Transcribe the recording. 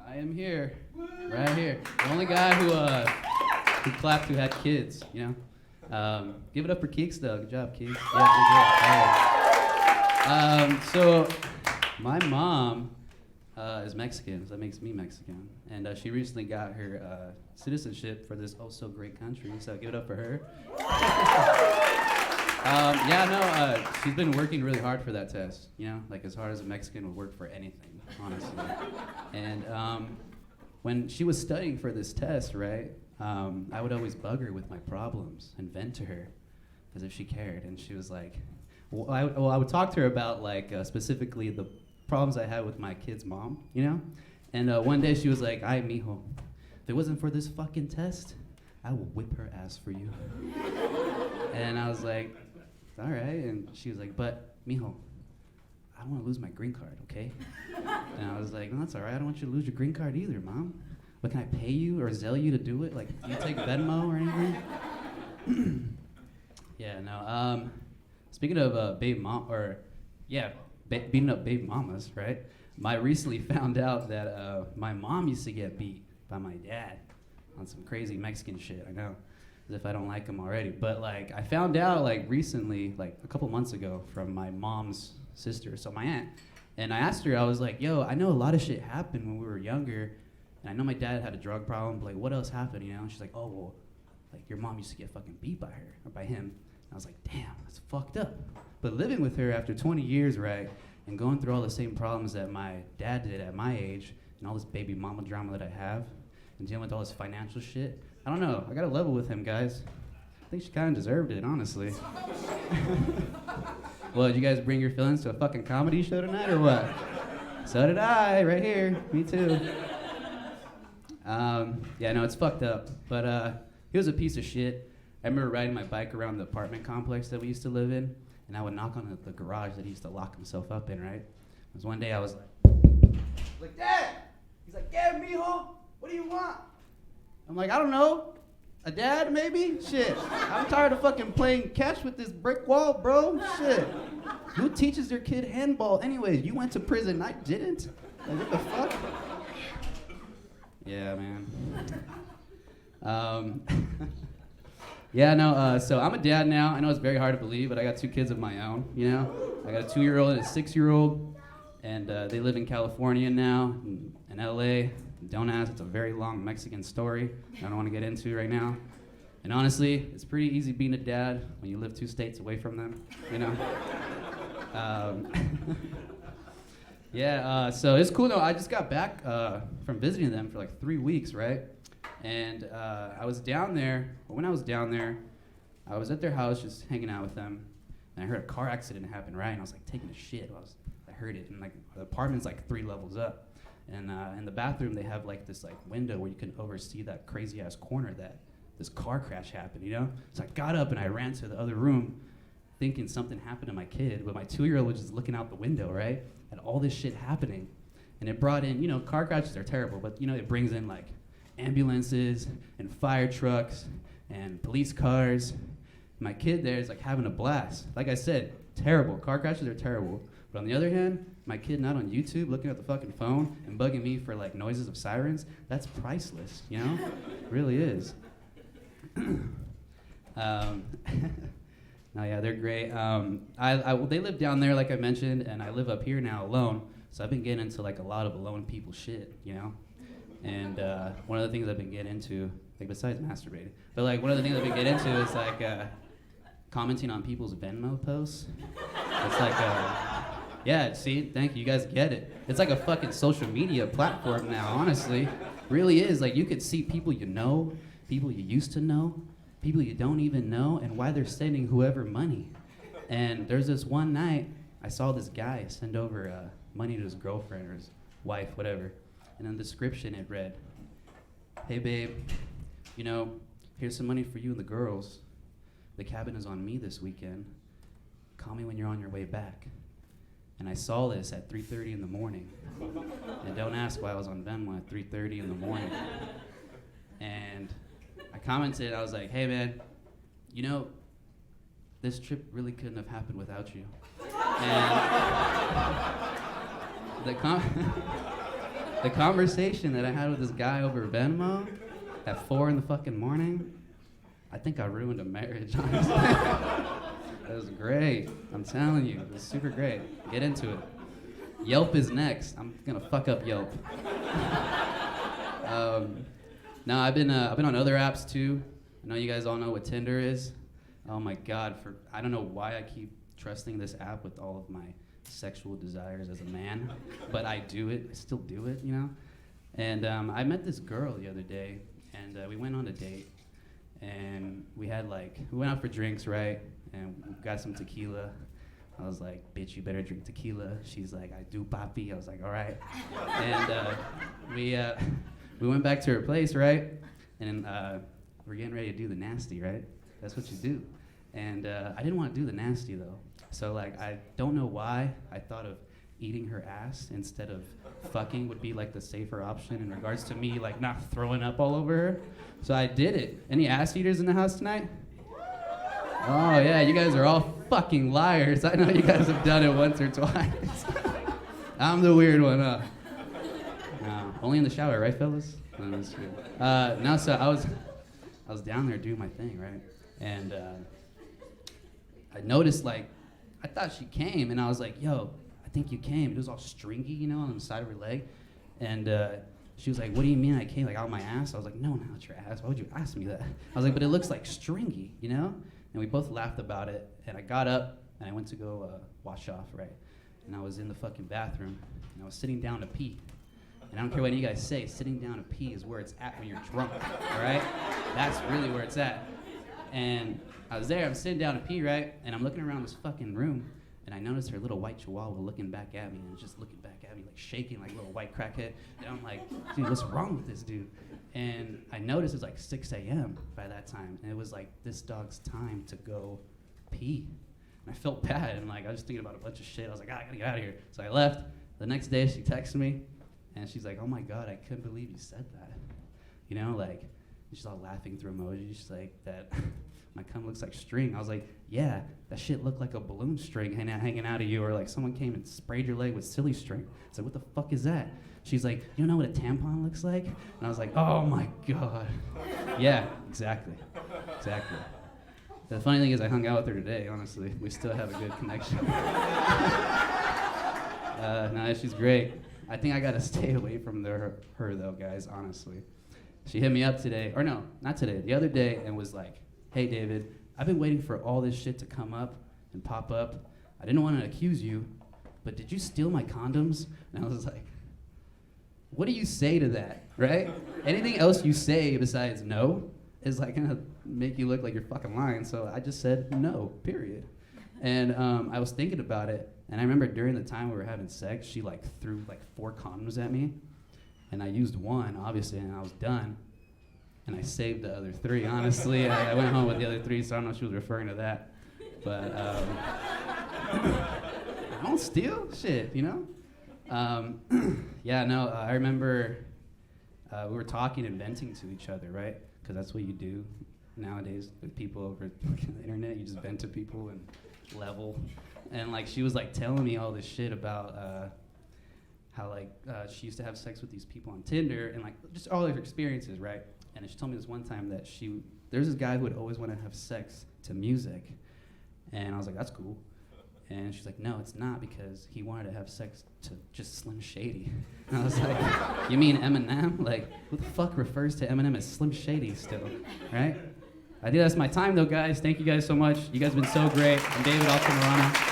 I am here, right here. The only guy who clapped who had kids, you know? Give it up for Keeks, though. Good job, Keeks. Yeah, good job. So, my mom is Mexican, so that makes me Mexican. And she recently got her citizenship for this oh-so-great country, so give it up for her. She's been working really hard for that test, you know? Like, as hard as a Mexican would work for anything, honestly. And when she was studying for this test, right, I would always bug her with my problems and vent to her as if she cared. And she was like, I would talk to her about, like, specifically the problems I had with my kid's mom, you know? And one day she was like, ay, mijo, if it wasn't for this fucking test, I will whip her ass for you. And I was like, all right. And she was like, but, mijo, I don't want to lose my green card, okay? And I was like, no, that's all right. I don't want you to lose your green card either, Mom. But can I pay you or Zelle you to do it? Like, do you take Venmo or anything? Speaking of beating up baby mamas, right? I recently found out that my mom used to get beat by my dad on some crazy Mexican shit, I know. As if I don't like him already. But, like, I found out, like, recently, like, a couple months ago from my mom's sister, so my aunt. And I asked her, I was like, yo, I know a lot of shit happened when we were younger, and I know my dad had a drug problem, but, like, what else happened, you know? And she's like, oh, well, like, your mom used to get fucking beat by her, or by him. And I was like, damn, that's fucked up. But living with her after 20 years, right, and going through all the same problems that my dad did at my age, and all this baby mama drama that I have, and dealing with all this financial shit, I don't know, I got to level with him, guys. I think she kind of deserved it, honestly. Well, did you guys bring your feelings to a fucking comedy show tonight, or what? So did I, right here. Me too. It's fucked up. But he was a piece of shit. I remember riding my bike around the apartment complex that we used to live in, and I would knock on the garage that he used to lock himself up in, right? It was one day I was like, Dad! He's like, yeah, mijo, what do you want? I'm like, I don't know. A dad, maybe? Shit. I'm tired of fucking playing catch with this brick wall, bro. Shit. Who teaches their kid handball? Anyways, you went to prison. I didn't. Like, what the fuck? Yeah, man. So I'm a dad now. I know it's very hard to believe, but I got 2 kids of my own, you know? I got a 2-year-old and a 6-year-old, and they live in California now, in LA. Don't ask, it's a very long Mexican story I don't want to get into right now. And honestly, it's pretty easy being a dad when you live 2 states away from them, you know? So it's cool though. I just got back from visiting them for like 3 weeks, right? And I was down there, but when I was down there, I was at their house just hanging out with them, and I heard a car accident happen, right? And I was like taking a shit. I heard it, and like the apartment's like 3 levels up. And in the bathroom, they have like this like window where you can oversee that crazy ass corner that this car crash happened, you know? So I got up and I ran to the other room thinking something happened to my kid, but my 2-year-old was just looking out the window, right? And all this shit happening. And it brought in, you know, car crashes are terrible, but you know, it brings in like ambulances and fire trucks and police cars. My kid there is like having a blast. Like I said, terrible. Car crashes are terrible. But on the other hand, my kid not on YouTube looking at the fucking phone and bugging me for like noises of sirens, that's priceless, you know? It really is. They're great. They live down there, like I mentioned, and I live up here now alone, so I've been getting into like a lot of alone people shit, you know? And one of the things I've been getting into, like besides masturbating, but like one of the things I've been getting into is like commenting on people's Venmo posts. It's like thank you guys get it. It's like a fucking social media platform now, honestly. Really is. Like, you could see people you know, people you used to know, people you don't even know, and why they're sending whoever money. And there's this one night, I saw this guy send over money to his girlfriend or his wife, whatever. And in the description it read, hey babe, you know, here's some money for you and the girls. The cabin is on me this weekend. Call me when you're on your way back. And I saw this at 3:30 in the morning. And don't ask why I was on Venmo at 3:30 in the morning. And I commented, I was like, hey man, you know, this trip really couldn't have happened without you. And The conversation that I had with this guy over Venmo at 4 in the fucking morning, I think I ruined a marriage, honestly. It was great. I'm telling you, it was super great. Get into it. Yelp is next. I'm gonna fuck up Yelp. No, I've been on other apps too. I know you guys all know what Tinder is. Oh my God, I don't know why I keep trusting this app with all of my sexual desires as a man, but I do it. I still do it, you know. And I met this girl the other day, and we went on a date, and we went out for drinks, right? And we got some tequila. I was like, bitch, you better drink tequila. She's like, I do, papi. I was like, all right. And we went back to her place, right? And we're getting ready to do the nasty, right? That's what you do. And I didn't want to do the nasty, though. So, like, I don't know why I thought of eating her ass instead of fucking would be, like, the safer option in regards to me, like, not throwing up all over her. So I did it. Any ass eaters in the house tonight? Oh, yeah, you guys are all fucking liars. I know you guys have done it once or twice. I'm the weird one, huh? No, only in the shower, right, fellas? No, that's true. No, so I was down there doing my thing, right? And I noticed, like, I thought she came, and I was like, yo, I think you came. It was all stringy, you know, on the side of her leg. And she was like, what do you mean I came, like, out my ass? I was like, no, not your ass. Why would you ask me that? I was like, but it looks like stringy, you know? And we both laughed about it, and I got up, and I went to go wash off, right? And I was in the fucking bathroom, and I was sitting down to pee. And I don't care what you guys say, sitting down to pee is where it's at when you're drunk, all right? That's really where it's at. And I was there, I'm sitting down to pee, right? And I'm looking around this fucking room, and I noticed her little white chihuahua looking back at me, and just looking back at me, like shaking like a little white crackhead. And I'm like, dude, what's wrong with this dude? And I noticed it was like 6 a.m. by that time, and it was like this dog's time to go pee. And I felt bad, and like I was thinking about a bunch of shit. I was like, I gotta get out of here. So I left. The next day, she texted me, and she's like, oh my God, I couldn't believe you said that. You know, like, she's all laughing through emojis. She's like, that my cum looks like string. I was like, yeah, that shit looked like a balloon string hanging out of you, or like someone came and sprayed your leg with silly string. I said, what the fuck is that? She's like, you don't know what a tampon looks like? And I was like, oh my God. Yeah, exactly. The funny thing is I hung out with her today, honestly. We still have a good connection. No, she's great. I think I gotta stay away from her though, guys, honestly. She hit me up today, or no, not today, the other day, and was like, hey David, I've been waiting for all this shit to come up and pop up. I didn't want to accuse you, but did you steal my condoms? And I was like, what do you say to that, right? Anything else you say besides no is like gonna make you look like you're fucking lying. So I just said no, period. And I was thinking about it, and I remember during the time we were having sex, she like threw like 4 condoms at me, and I used one, obviously, and I was done. And I saved the other 3, honestly. I went home with the other 3, so I don't know if she was referring to that. But I don't steal shit, you know? Yeah, no, I remember we were talking and venting to each other, right? Because that's what you do nowadays with people over the internet. You just vent to people and level. And like she was like telling me all this shit about how like she used to have sex with these people on Tinder and like just all of her experiences, right? And she told me this one time that there's this guy who would always want to have sex to music. And I was like, that's cool. And she's like, no, it's not, because he wanted to have sex to just Slim Shady. And I was like, you mean Eminem? Like, who the fuck refers to Eminem as Slim Shady still, right? I think that's my time, though, guys. Thank you guys so much. You guys have been so great. I'm David Altamirano.